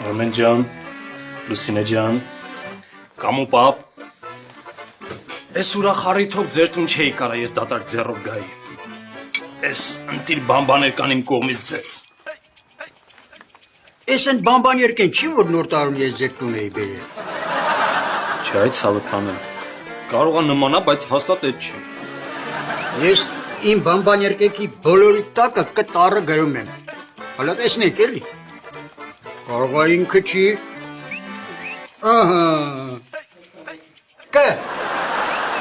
Արմեն ջան, Լուսինե ջան, Կամո պապ, ես ուրախ առիթով ձեր տուն չէի կարա ես դատարկ ձեռով գայի, ես ընտիր բամբաներ կան իմ կողմից ձեզ։ Ես են բամբան երկեն չի, որ նոր տարում ես ձեր տուն էի բերել։ Չէ, այդ ցավը քանել, կարող է նմանա, բայց հաստատ այդ չի։ Ես իմ բամբան երկենքի բոլորի տակը կտարը գրում եմ, հալա տեսնենք էլի։ Կարող է ինքը չի։ Ահա։ Կը։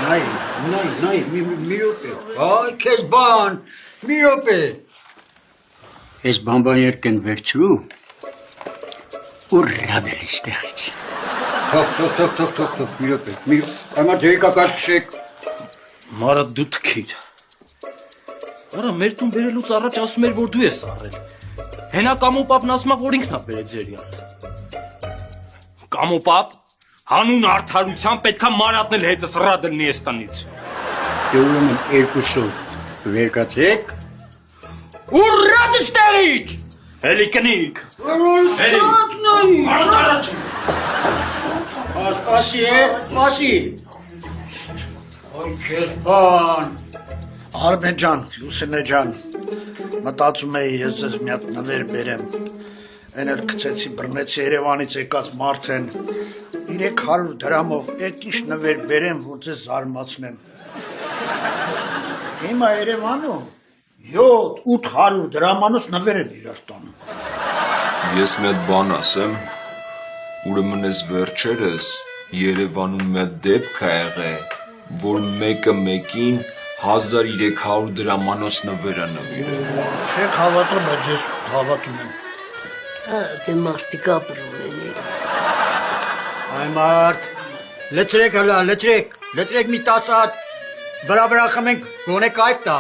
Նայ, մի րոպե։ Այ քեզ բան, մի րոպե։ Ես բամբան երկեն վերցրու ու ռադել իստեղից։ Թող, մի րոպե, այմա ձերիկա կաշքշեք։ Մարը դու թքիր։ Արա, մեր տուն բերելուց առաջ ասում էր, որ դու ես առել։ Հենա Կամո պապն ասում է, որ ինքն է բերել ձեր յան։ Կամո պապ, հանուն արդարության պետքա մարատնել հետս ռադելնի ես տնից։ Դե ուրեմն երկուսով վերկացեք ու ռադ իստեղից։ Էլի կնիկ։ Սպասի։ Այ քեզ բան։ Արմեն ջան, Լուսինե ջան, մտածում էի ես ձեզ մի հատ նվեր բերեմ, են էլ գցեցի բռնեցի Երևանից եկած մարդ են, 300 դրամով էդ ինչ նվեր բերեմ, որ ձեզ զարմացնեմ։ Հիմա Երևանում 700-800 դրամանոց նվեր են իրար տանում։ Ես մի հատ բան ասեմ, ուրեմն ես վերջերս Երևանում մի հատ դեպք ա եղել, որ մեկը մեկին 1300 դրամանոց նվեր ա նվիրել։ Չեք հավատում, բայց ես հավատում եմ։ Դե մարդիկ ապրում են էլ։ Այ մարդ, լեցրեք հլա, լեցրեք մի 10 հատ վրա խմենք, գոնե կայֆ տա։